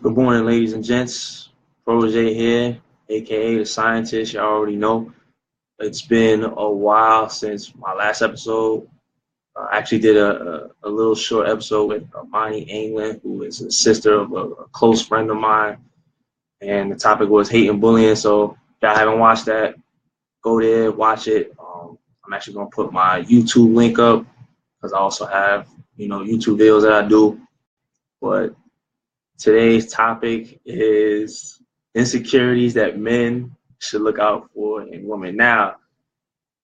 Good morning, ladies and gents. Protege here, aka the scientist. Y'all already know. It's been a while since my last episode. I actually did a little short episode with Imani England, who is a sister of a close friend of mine, and the topic was hate and bullying. So, if y'all haven't watched that, go there, watch it. I'm actually gonna put my YouTube link up because I also have YouTube videos that I do, but today's topic is insecurities that men should look out for in women. Now,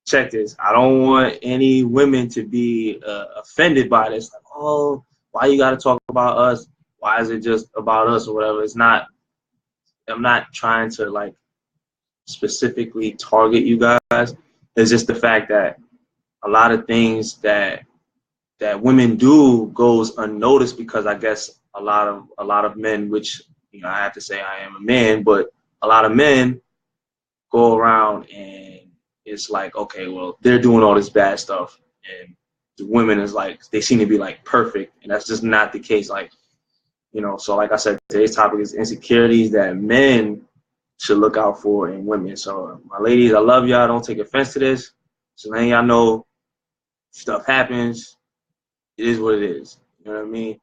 check this. I don't want any women to be offended by this. Like, oh, why you got to talk about us? Why is it just about us or whatever? It's not. I'm not trying to like specifically target you guys. It's just the fact that a lot of things that women do goes unnoticed because I guess a lot of men, which I have to say I am a man, but a lot of men go around and it's like, okay, well, they're doing all this bad stuff, and the women is like they seem to be like perfect, and that's just not the case. Like, so like I said, today's topic is insecurities that men should look out for in women. So my ladies, I love y'all. Don't take offense to this. So letting y'all know stuff happens. It is what it is. You know what I mean?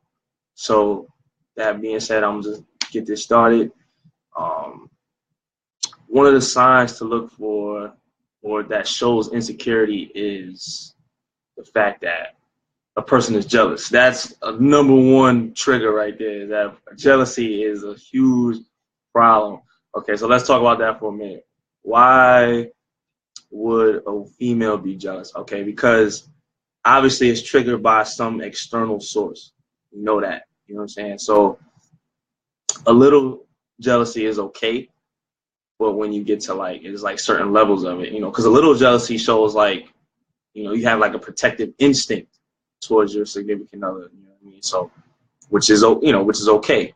So that being said, I'm just get this started. One of the signs to look for or that shows insecurity is the fact that a person is jealous. That's a number one trigger right there. That jealousy is a huge problem. Okay, so let's talk about that for a minute. Why would a female be jealous? Okay, because obviously it's triggered by some external source. You know that. You know what I'm saying? So a little jealousy is okay, but when you get to like, it's like certain levels of it, because a little jealousy shows like, you have like a protective instinct towards your significant other, you know what I mean? So, which is okay.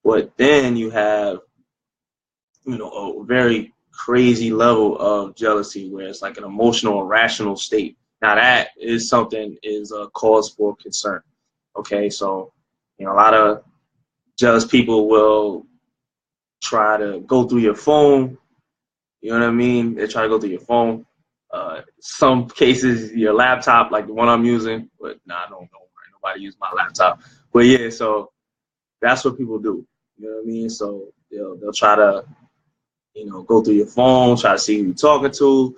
But then you have, a very crazy level of jealousy where it's like an emotional, irrational state. Now that is a cause for concern. Okay, so a lot of jealous people will try to go through your phone. You know what I mean? They try to go through your phone. Some cases, your laptop, like the one I'm using. But nah, don't worry, nobody use my laptop. But yeah, so that's what people do. You know what I mean? So they'll try to go through your phone, try to see who you're talking to.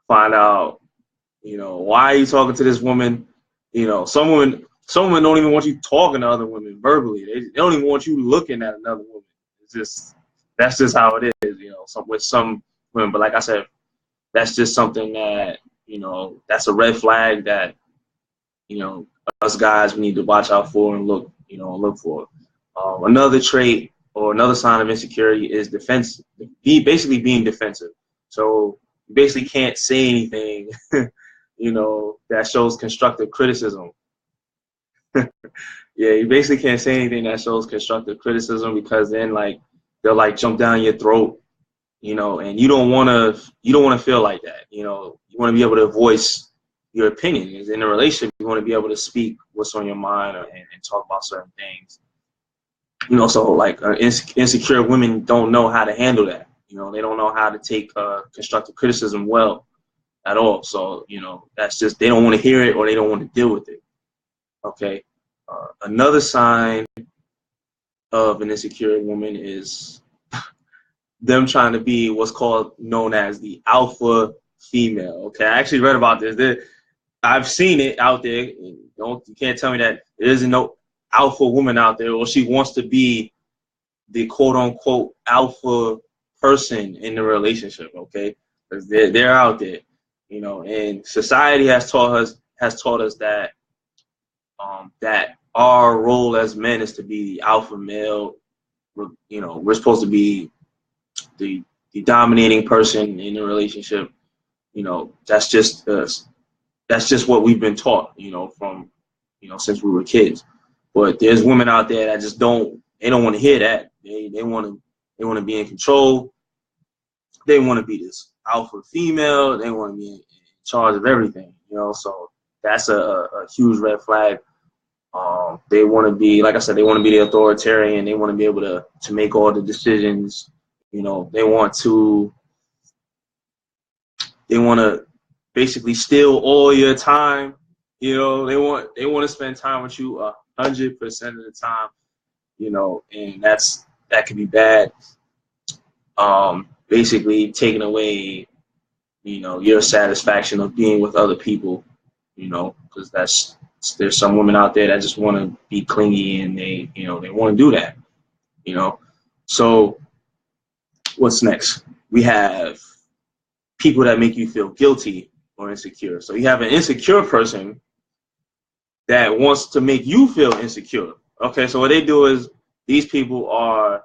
Find out why are you talking to this woman. Some women don't even want you talking to other women verbally. They don't even want you looking at another woman. That's just how it is, with some women. But like I said, that's just something that, that's a red flag that, us guys, we need to watch out for and look for. Another trait or another sign of insecurity is defense, basically being defensive. So you basically can't say anything, that shows constructive criticism. Yeah, you basically can't say anything that shows constructive criticism because then like they'll like jump down your throat, and you don't want to feel like that. You want to be able to voice your opinion. In a relationship, you want to be able to speak what's on your mind and talk about certain things. So like insecure women don't know how to handle that. They don't know how to take constructive criticism well at all. So that's just they don't want to hear it or they don't want to deal with it. Okay. Another sign of an insecure woman is them trying to be what's known as the alpha female. Okay, I actually read about this. I've seen it out there. You can't tell me that there isn't no alpha woman out there, or she wants to be the quote unquote alpha person in the relationship. Okay, because they're out there, and society has taught us that that our role as men is to be the alpha male. We're supposed to be the dominating person in the relationship. That's just what we've been taught, from since we were kids. But there's women out there that just don't want to hear that. They want to be in control. They want to be this alpha female. They want to be in charge of everything. So that's a huge red flag. They want to be, like I said, they want to be the authoritarian. They want to be able to make all the decisions. You know, they want to basically steal all your time. You know, they want to spend time with you 100% of the time. You know, and that can be bad. Basically taking away, you know, your satisfaction of being with other people. You know, because there's some women out there that just want to be clingy and they want to do that. You know, so what's next? We have people that make you feel guilty or insecure. So you have an insecure person that wants to make you feel insecure. Okay, so what they do is these people are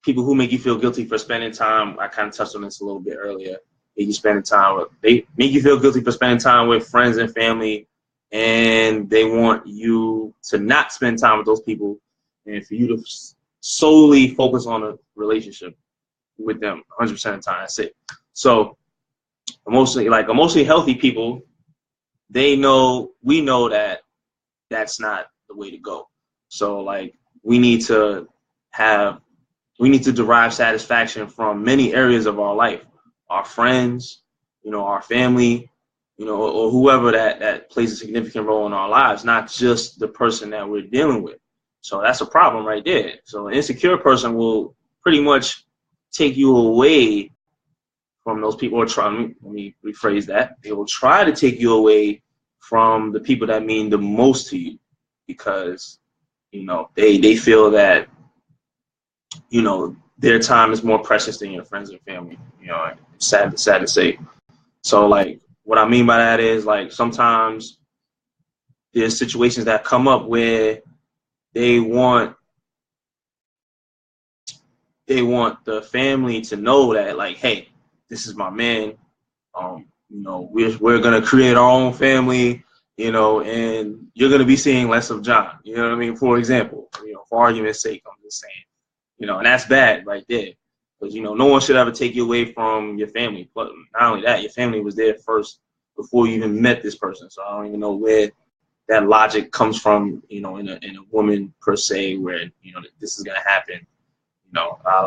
people who make you feel guilty for spending time. I kind of touched on this a little bit earlier. They make you feel guilty for spending time with friends and family, and they want you to not spend time with those people and for you to solely focus on a relationship with them 100% of the time. That's it. So emotionally healthy people, we know that that's not the way to go. So like we need to derive satisfaction from many areas of our life, our friends, you know, our family, you know, or whoever that plays a significant role in our lives, not just the person that we're dealing with. So that's a problem right there. So an insecure person will pretty much take you away from those people, or let me rephrase that. They will try to take you away from the people that mean the most to you, because, you know, they feel that, you know, their time is more precious than your friends and family. You know, sad to say. So like what I mean by that is, like, sometimes there's situations that come up where they want the family to know that, like, hey, this is my man. You know, we're gonna create our own family, you know, and you're gonna be seeing less of John. You know what I mean? For example, you know, for argument's sake, I'm just saying, you know, and that's bad right there, because, you know, no one should ever take you away from your family. But not only that, your family was there first before you even met this person. So I don't even know where that logic comes from, you know, in a woman per se, where, you know, this is gonna happen. You know, I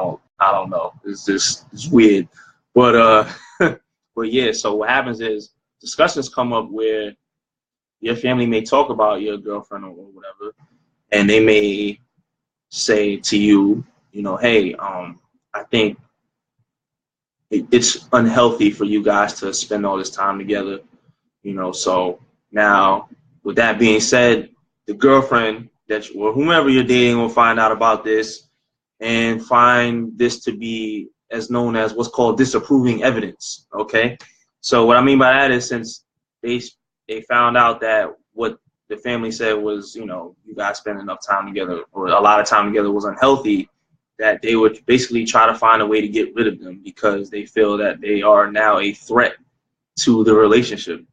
don't know. It's weird, but but yeah. So what happens is discussions come up where your family may talk about your girlfriend or whatever, and they may say to you, you know, hey, I think it's unhealthy for you guys to spend all this time together, you know. So now, with that being said, the girlfriend or whomever you're dating will find out about this and find this to be as known as what's called disapproving evidence. Okay, so what I mean by that is, since they they found out that what the family said was, you know, you guys spend enough time together or a lot of time together was unhealthy, that they would basically try to find a way to get rid of them because they feel that they are now a threat to the relationship,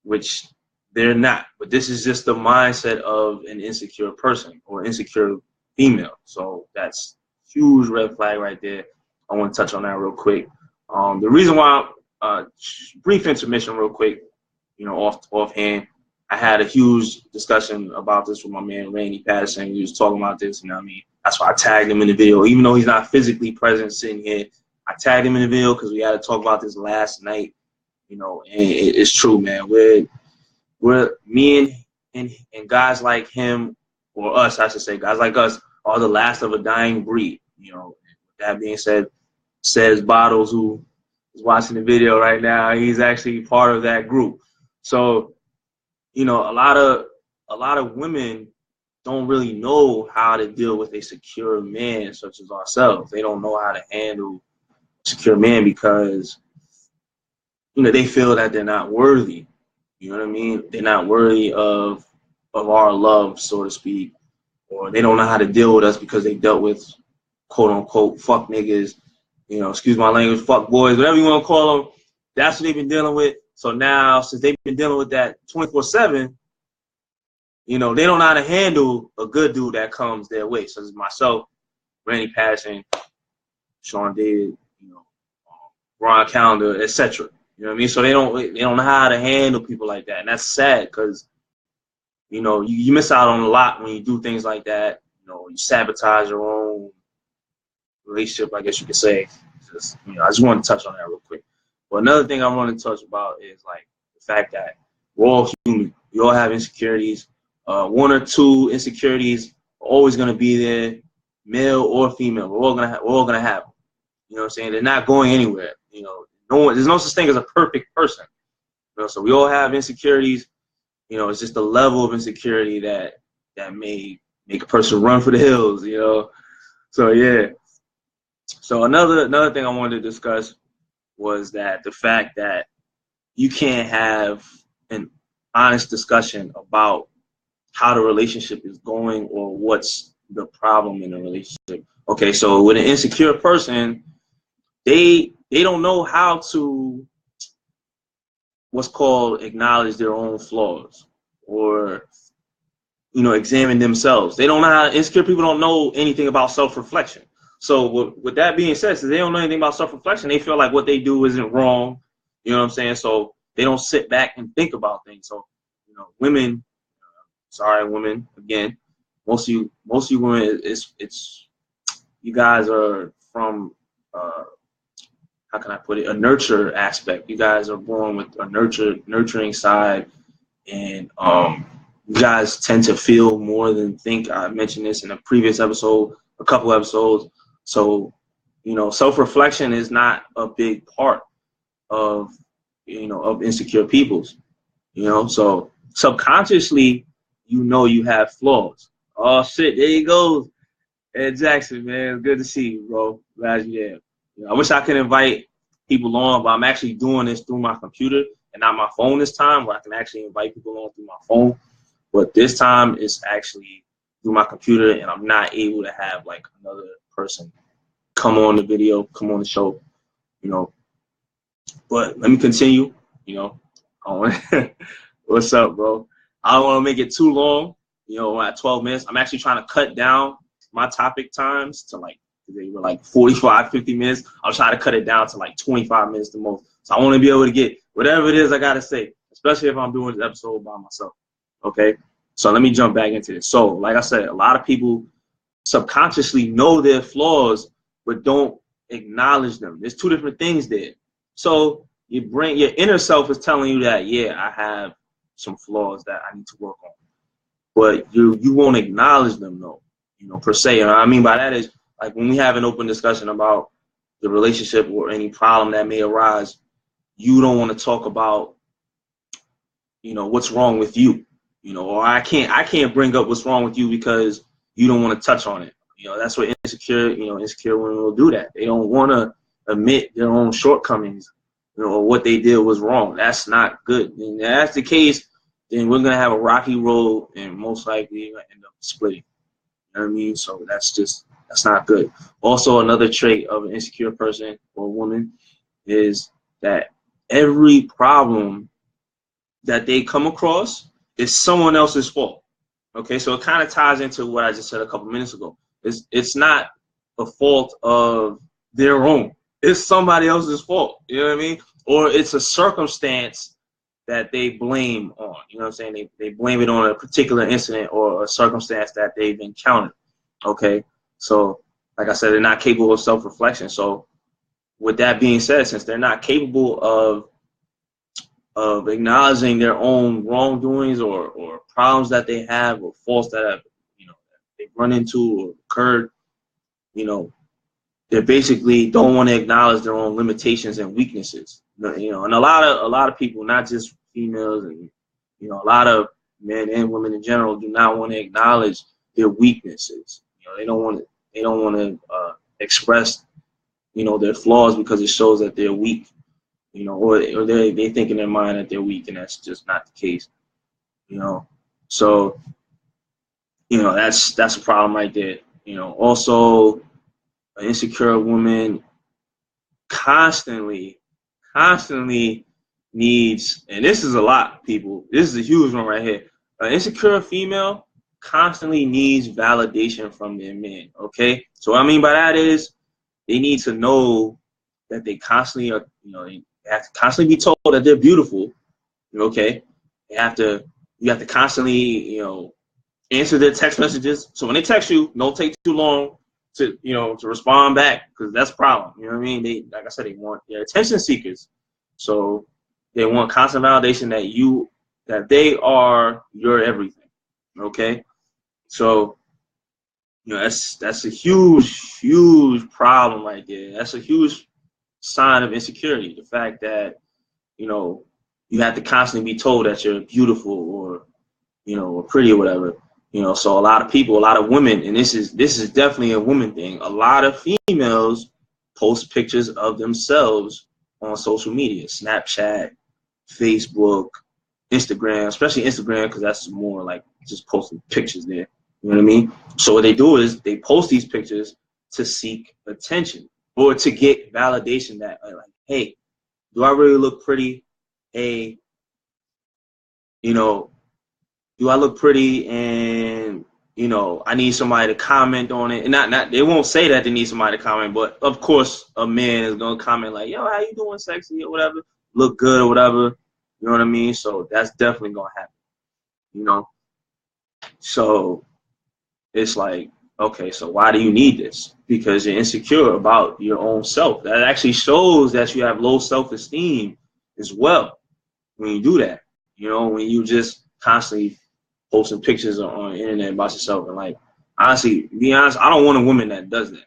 which they're not. But this is just the mindset of an insecure person or insecure female. So that's huge red flag right there. I want to touch on that real quick. The reason why, brief intermission real quick, you know, offhand, I had a huge discussion about this with my man Randy Patterson. We was talking about this, you know what I mean? That's why I tagged him in the video. Even though he's not physically present sitting here, I tagged him in the video because we had to talk about this last night, you know, and it's true, man. We're me and guys like him, or us, I should say, guys like us, are the last of a dying breed. You know, that being said, says Bottles, who is watching the video right now, he's actually part of that group. So, you know, a lot of women don't really know how to deal with a secure man such as ourselves. They don't know how to handle a secure man because, you know, they feel that they're not worthy. You know what I mean? They're not worthy of our love, so to speak, or they don't know how to deal with us because they dealt with quote unquote fuck niggas, you know, excuse my language, fuck boys, whatever you want to call them. That's what they've been dealing with. So now, since they've been dealing with that 24/7, you know, they don't know how to handle a good dude that comes their way. So it's myself, Randy Patterson, Sean David, you know, Ron Calendar, etc. You know what I mean? So they don't know how to handle people like that, and that's sad because, you miss out on a lot when you do things like that. You sabotage your own relationship, I guess you could say. I just want to touch on that real quick. But another thing I want to touch about is like the fact that we're all human. We all have insecurities. One or two insecurities are always going to be there, male or female. We're all gonna have them. You know what I'm saying? They're not going anywhere. There's no such thing as a perfect person. So we all have insecurities. It's just the level of insecurity that may make a person run for the hills. So yeah. So another thing I wanted to discuss was that the fact that you can't have an honest discussion about how the relationship is going or what's the problem in the relationship. Okay, so with an insecure person, they don't know how to what's called acknowledge their own flaws or examine themselves. They don't know how. Insecure people don't know anything about self-reflection. So with that being said, since they don't know anything about self-reflection, they feel like what they do isn't wrong. You know what I'm saying? So they don't sit back and think about things. So women, sorry, women, again, most of you women, it's you guys are from how can I put it, a nurture aspect. You guys are born with a nurturing side, and you guys tend to feel more than think. I mentioned this in a previous episode, a couple episodes. So, self-reflection is not a big part of insecure people's, so subconsciously, you have flaws. Oh shit, there you go. Ed Jackson, man, good to see you, bro. Glad you're there. I wish I could invite people on, but I'm actually doing this through my computer and not my phone this time, where I can actually invite people on through my phone. But this time it's actually through my computer, and I'm not able to have like another person come on the video, come on the show, But let me continue, What's up, bro? I don't want to make it too long, at 12 minutes. I'm actually trying to cut down my topic times to they were like 45, 50 minutes. I'm trying to cut it down to like 25 minutes the most. So I want to be able to get whatever it is I got to say, especially if I'm doing this episode by myself. Okay? So let me jump back into this. So like I said, a lot of people subconsciously know their flaws, but don't acknowledge them. There's two different things there. So your inner self is telling you that, yeah, I have some flaws that I need to work on. But you won't acknowledge them though, per se. And what I mean by that is, like, when we have an open discussion about the relationship or any problem that may arise, you don't want to talk about, what's wrong with you, or I can't bring up what's wrong with you because you don't want to touch on it. That's what insecure women will do that. They don't want to admit their own shortcomings, or what they did was wrong. That's not good. And if that's the case, then we're going to have a rocky road and most likely end up splitting. You know what I mean? So that's not good. Also, another trait of an insecure person or woman is that every problem that they come across is someone else's fault. Okay, so it kind of ties into what I just said a couple minutes ago. It's not the fault of their own. It's somebody else's fault. You know what I mean? Or it's a circumstance that they blame on. You know what I'm saying? They blame it on a particular incident or a circumstance that they've encountered. Okay, so like I said, they're not capable of self-reflection. So with that being said, since they're not capable of acknowledging their own wrongdoings or problems that they have or faults that have, they've run into or occurred, they basically don't want to acknowledge their own limitations and weaknesses. And a lot of people, not just females, and a lot of men and women in general, do not want to acknowledge their weaknesses. They don't want to express their flaws because it shows that they're weak. Or they think in their mind that they're weak, and that's just not the case. So that's a problem right there. Also, an insecure woman constantly needs, and this is a lot, people. This is a huge one right here. An insecure female constantly needs validation from their men. Okay, so what I mean by that is they need to know that they constantly are, they have to constantly be told that they're beautiful. Okay, they have to, You have to constantly, answer their text messages. So when they text you, don't take too long to, to respond back, because that's a problem. You know what I mean? They, like I said, they're attention seekers. So they want constant validation that they are your everything. Okay? So, that's a huge problem right there. That's a huge sign of insecurity. The fact that, you have to constantly be told that you're beautiful or, or pretty or whatever. So a lot of women, and this is definitely a woman thing. A lot of females post pictures of themselves on social media, Snapchat, Facebook, Instagram, especially Instagram, because that's more like just posting pictures there. You know what I mean? So what they do is they post these pictures to seek attention or to get validation that, like, hey, do I really look pretty? Hey, do I look pretty? And I need somebody to comment on it. And not they won't say that they need somebody to comment, but of course a man is gonna comment like, yo, how you doing, sexy, or whatever, look good or whatever. You know what I mean? So that's definitely gonna happen. So it's like, okay, so why do you need this? Because you're insecure about your own self. That actually shows that you have low self-esteem as well when you do that. When you just constantly posting pictures on the internet about yourself. And like, honestly, to be honest, I don't want a woman that does that.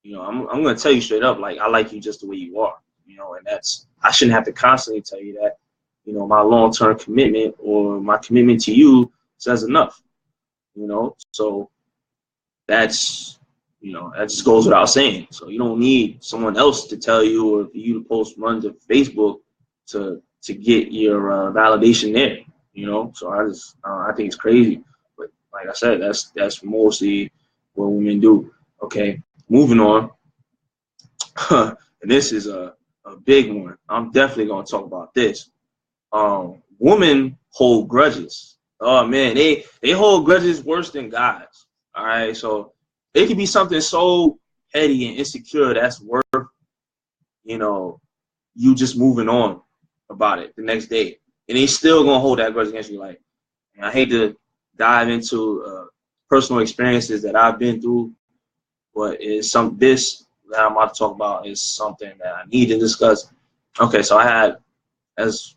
I'm gonna tell you straight up, like, I like you just the way you are. And I shouldn't have to constantly tell you that. My long-term commitment or my commitment to you says enough. So that's that just goes without saying. So you don't need someone else to tell you or for you to post run to Facebook to get your validation there. So I think it's crazy. But like I said, that's mostly what women do. Okay, moving on. And this is a big one. I'm definitely gonna talk about this. Women hold grudges. Oh man, they hold grudges worse than guys. All right, so it could be something so petty and insecure that's worth, you just moving on about it the next day, and they still gonna hold that grudge against you. Like, and I hate to dive into personal experiences that I've been through, but this that I'm about to talk about is something that I need to discuss. Okay, so I had, as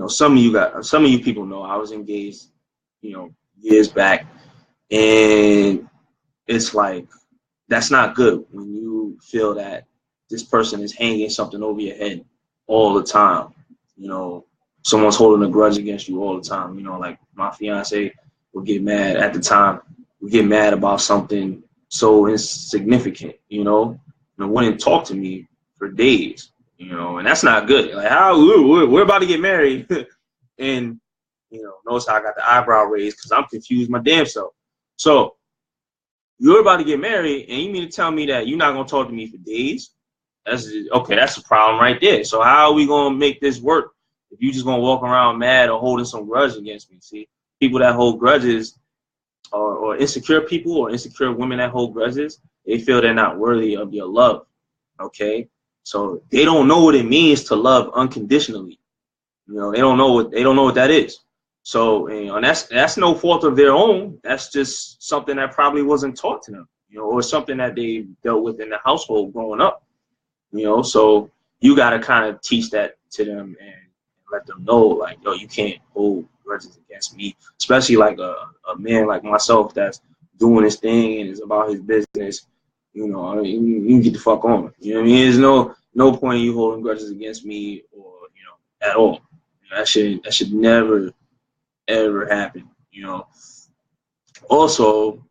some of you people know, I was engaged, years back, and it's like, that's not good when you feel that this person is hanging something over your head all the time. Someone's holding a grudge against you all the time. Like my fiance would get mad at the time. Would get mad about something so insignificant, and wouldn't talk to me for days, and that's not good. Like, how we're about to get married, and notice how I got the eyebrow raised because I'm confused my damn self. So you're about to get married, and you mean to tell me that you're not gonna talk to me for days? That's a problem right there. So how are we gonna make this work if you just gonna walk around mad or holding some grudge against me? See, people that hold grudges, or insecure people or insecure women that hold grudges, they feel they're not worthy of your love. Okay, so they don't know what it means to love unconditionally. They don't know what that is. So, and that's no fault of their own. That's just something that probably wasn't taught to them, or something that they dealt with in the household growing up. So you got to kind of teach that to them and let them know, like, yo, you can't hold grudges against me, especially like a man like myself that's doing his thing and is about his business. You can get the fuck on. You know what I mean? There's no point in you holding grudges against me, or at all. That should never ever happen. Also,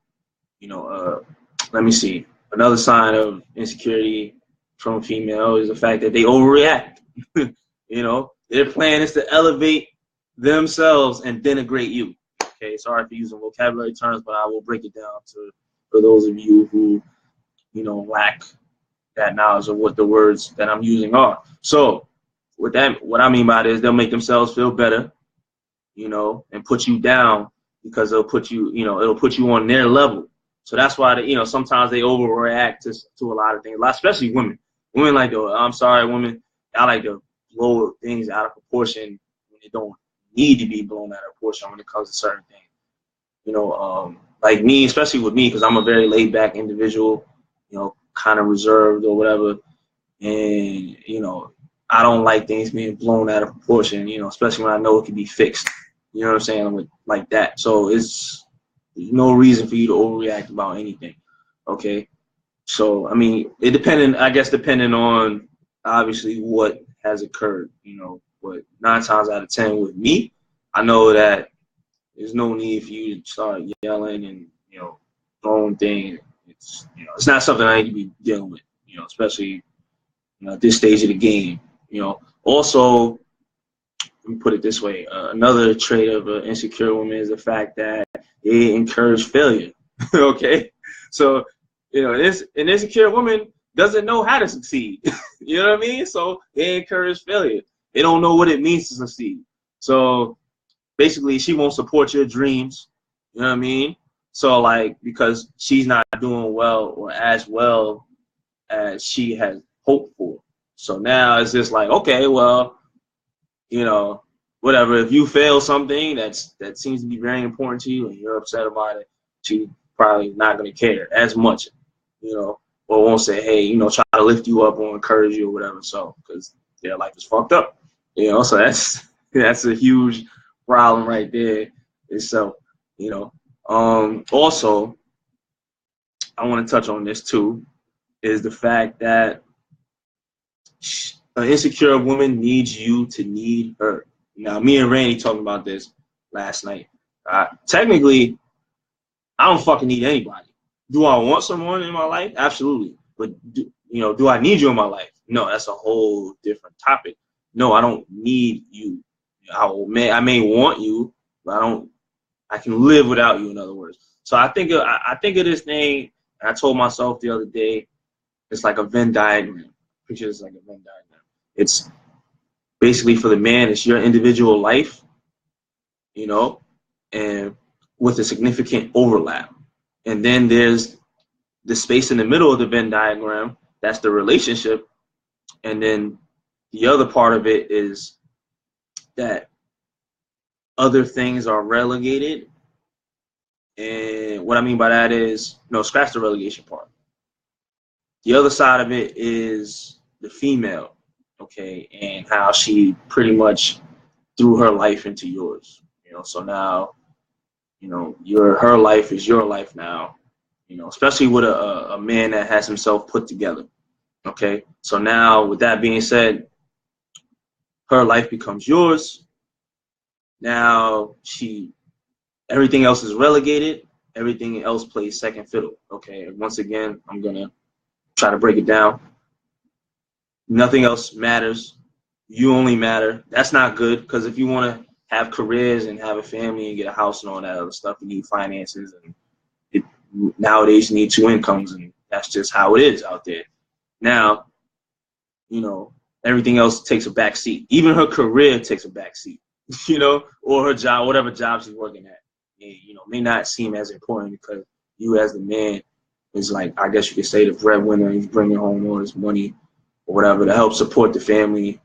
let me see. Another sign of insecurity from a female is the fact that they overreact. Their plan is to elevate themselves and denigrate you. Okay, sorry for using vocabulary terms, but I will break it down for those of you who, lack that knowledge of what the words that I'm using are. So with that, what I mean by this, they'll make themselves feel better, and put you down because it'll put you on their level. So that's why sometimes they overreact to a lot of things, especially women. Women like to, I'm sorry, women, I like to blow things out of proportion when they don't. need to be blown out of proportion when it comes to certain things. You know, like me, especially with me, because I'm a very laid back individual, you know, kind of reserved or whatever. And, you know, I don't like things being blown out of proportion, you know, especially when I know it can be fixed. You know what I'm saying? Like that. So there's no reason for you to overreact about anything. Okay. So, I mean, I guess, depending on obviously what has occurred, you know, but 9 times out of 10 with me, I know that there's no need for you to start yelling and, you know, throwing things. It's, you know, it's not something I need to be dealing with, you know, especially, you know, at this stage of the game. You know, also, let me put it this way: another trait of an insecure woman is the fact that they encourage failure. Okay, so you know, an insecure woman doesn't know how to succeed. You know what I mean? So they encourage failure. They don't know what it means to succeed. So basically, she won't support your dreams. You know what I mean? So like, because she's not doing well or as well as she has hoped for. So now it's just like, okay, well, you know, whatever. If you fail something that seems to be very important to you and you're upset about it, she probably not going to care as much, you know, or won't say, hey, you know, try to lift you up or encourage you or whatever. So, because their life is fucked up, you know, so that's a huge problem right there itself, you know. Also, I want to touch on this too, is the fact that an insecure woman needs you to need her. Now, me and Randy talking about this last night. Technically, I don't fucking need anybody. Do I want someone in my life? Absolutely. But do I need you in my life? No, that's a whole different topic. No, I don't need you. I may want you, but I can live without you, in other words. So I think of this thing, and I told myself the other day, it's like a Venn diagram. Picture it's like a Venn diagram. It's basically, for the man, it's your individual life, you know, and with a significant overlap. And then there's the space in the middle of the Venn diagram, that's the relationship. And then the other part of it is that other things are relegated. And what I mean by that is, no, scratch the relegation part. The other side of it is the female, okay, and how she pretty much threw her life into yours. You know, so now, you know, her life is your life now, you know, especially with a man that has himself put together. Okay. So now, with that being said, her life becomes yours. Now everything else is relegated. Everything else plays second fiddle. Okay. And once again, I'm going to try to break it down. Nothing else matters. You only matter. That's not good, because if you want to have careers and have a family and get a house and all that other stuff, you need finances, and nowadays you need 2 incomes, and that's just how it is out there. Now, you know, everything else takes a back seat. Even her career takes a back seat, you know, or her job, whatever job she's working at, you know, may not seem as important, because you as the man is, like, I guess you could say, the breadwinner, and he's bringing home all this money or whatever to help support the family,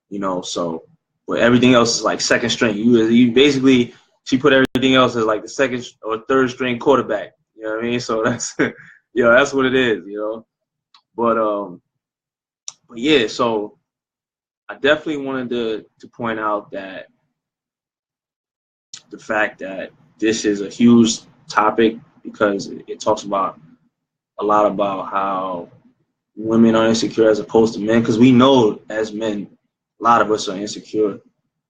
you know. So, but everything else is like second string. You basically, she put everything else as like the second or third string quarterback. You know what I mean? So that's, you know, that's what it is, you know. But yeah, so I definitely wanted to point out that the fact that this is a huge topic, because it talks about a lot about how women are insecure as opposed to men, because we know as men, a lot of us are insecure.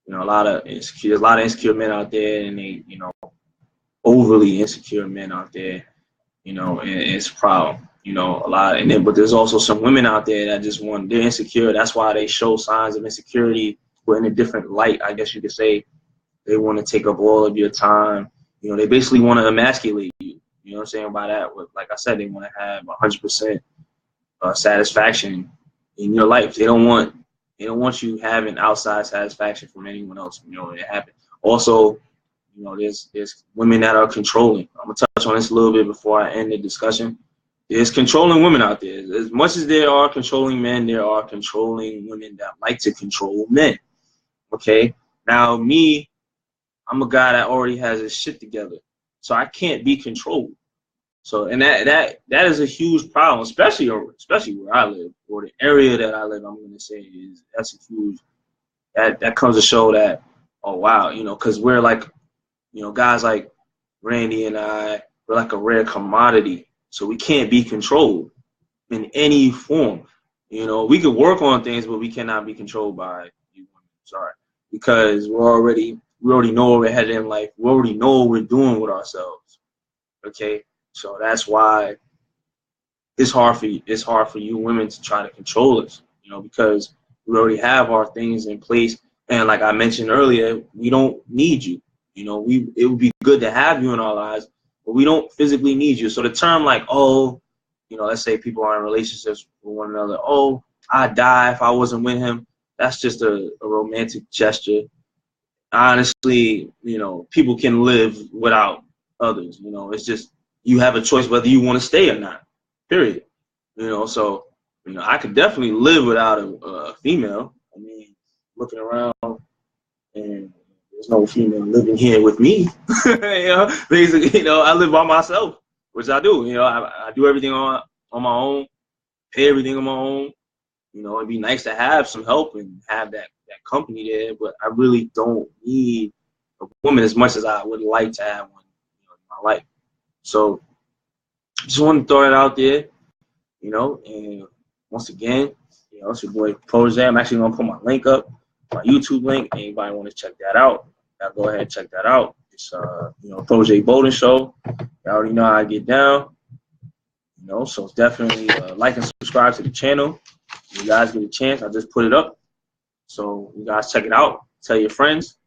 You know, there's a lot of insecure men out there, and they, you know, overly insecure men out there, you know, and it's a problem, you know, a lot. And then, but there's also some women out there that they're insecure. That's why they show signs of insecurity, but in a different light, I guess you could say. They want to take up all of your time. You know, they basically want to emasculate you. You know what I'm saying by that? Like I said, they want to have 100% satisfaction in your life. They don't want you having outside satisfaction from anyone else. You know, it happens. Also, you know, there's women that are controlling. I'm gonna touch on this a little bit before I end the discussion. There's controlling women out there. As much as there are controlling men, there are controlling women that like to control men. Okay. Now, me, I'm a guy that already has his shit together, so I can't be controlled. So, and that is a huge problem, especially where I live, or the area that I live. I'm gonna say that's a huge, that comes to show that, oh wow, because we're like, guys like Randy and we're like a rare commodity, so we can't be controlled in any form. We could work on things, but we cannot be controlled by you women. Sorry, because we already know where we're headed in life. We already know what we're doing with ourselves. Okay, so that's why it's hard for you women to try to control us. Because we already have our things in place, and like I mentioned earlier, we don't need you. It would be good to have you in our lives, but we don't physically need you. So the term like, oh, let's say people are in relationships with one another. Oh, I'd die if I wasn't with him. That's just a romantic gesture. Honestly, people can live without others. It's just you have a choice whether you want to stay or not. Period. So I could definitely live without a female. I mean, looking around and there's no female living here with me. Basically, I live by myself, which I do. I do everything on my own, pay everything on my own. It'd be nice to have some help and have that company there, but I really don't need a woman as much as I would like to have one, in my life. So just want to throw it out there, and once again, it's your boy Protege. I'm actually gonna put my link up, my YouTube link. Anybody want to check that out? Now go ahead and check that out. It's Protege Bowden Show. You already know how I get down. So definitely like and subscribe to the channel. You guys get a chance, I just put it up. So you guys check it out. Tell your friends.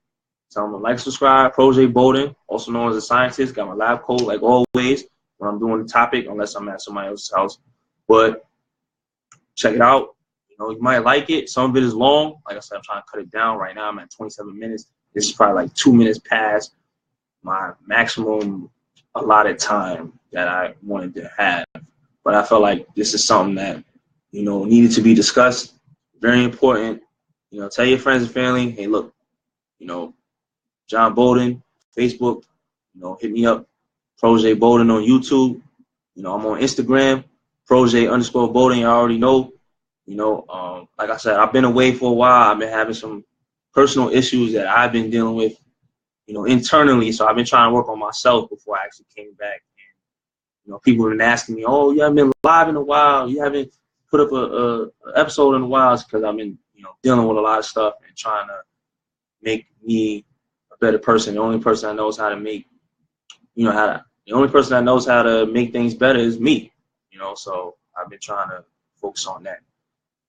Tell them to like, subscribe. Protege Bowden, also known as a scientist. Got my lab coat like always when I'm doing the topic, unless I'm at somebody else's house. But check it out. You might like it. Some of it is long. Like I said, I'm trying to cut it down. Right now I'm at 27 minutes. This is probably like 2 minutes past my maximum allotted time that I wanted to have. But I felt like this is something that, needed to be discussed. Very important. Tell your friends and family, hey, look, John Bowden, Facebook, hit me up. Protege Bowden on YouTube. I'm on Instagram, Protege_Bowden. You already know. Like I said, I've been away for a while. I've been having some personal issues that I've been dealing with, internally. So I've been trying to work on myself before I actually came back. And, people have been asking me, oh, you haven't been live in a while. You haven't put up a episode in a while. It's because I've been, dealing with a lot of stuff and trying to make me a better person. The only person that knows how to make, the only person that knows how to make things better is me. So I've been trying to focus on that.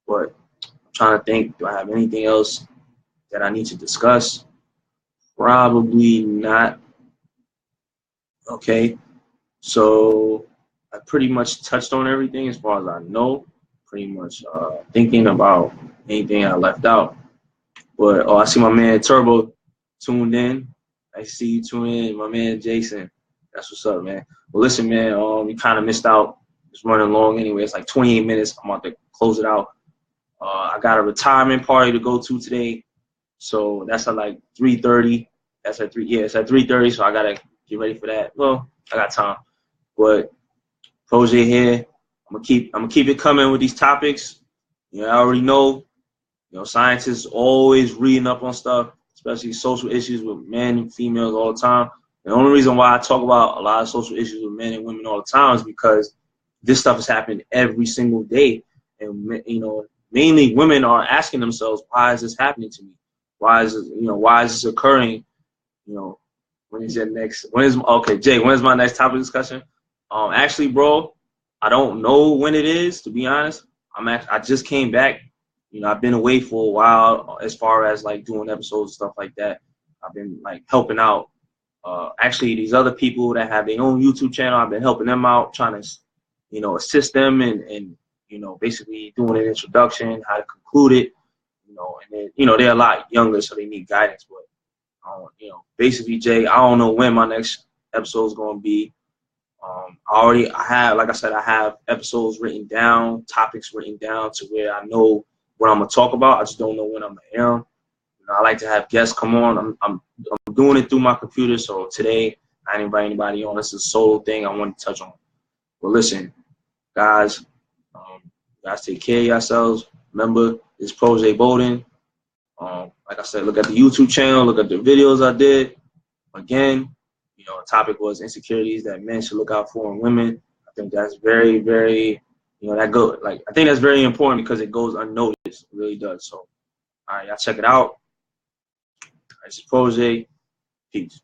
But I'm trying to think, do I have anything else that I need to discuss? Probably not. Okay. So I pretty much touched on everything as far as I know. Pretty much thinking about anything I left out. But I see my man Turbo tuned in. I see you tuned in, my man Jason. That's what's up, man. Well, listen, man, we kind of missed out. It's running long anyway. It's like 28 minutes. I'm about to close it out. I got a retirement party to go to today. So that's at like 3:30. That's at 3. Yeah, it's at 3:30. So I gotta get ready for that. Well, I got time. But Protege here. I'm gonna keep it coming with these topics. I already know. Scientists always reading up on stuff, especially social issues with men and females all the time. The only reason why I talk about a lot of social issues with men and women all the time is because this stuff is happening every single day. And, mainly women are asking themselves, why is this happening to me? Why is this occurring? When is my next topic discussion? Actually, bro, I don't know when it is, to be honest. I just came back. I've been away for a while as far as like doing episodes and stuff like that. I've been like helping out. Actually, these other people that have their own YouTube channel, I've been helping them out, trying to, assist them and basically doing an introduction, how to conclude it, and then, they're a lot younger, so they need guidance. But, basically, Jay, I don't know when my next episode is going to be. I have episodes written down, topics written down to where I know what I'm going to talk about. I just don't know when I'm going to air them I like to have guests come on. I'm doing it through my computer, so today I didn't invite anybody on. This is a solo thing I want to touch on. But listen, guys, guys, take care of yourselves. Remember, it's Prose Bowden. Like I said, look at the YouTube channel, look at the videos I did. Again, the topic was insecurities that men should look out for in women. I think that's very, very, I think that's very important because it goes unnoticed. It really does. So, all right, y'all check it out. This is Prose. Peace.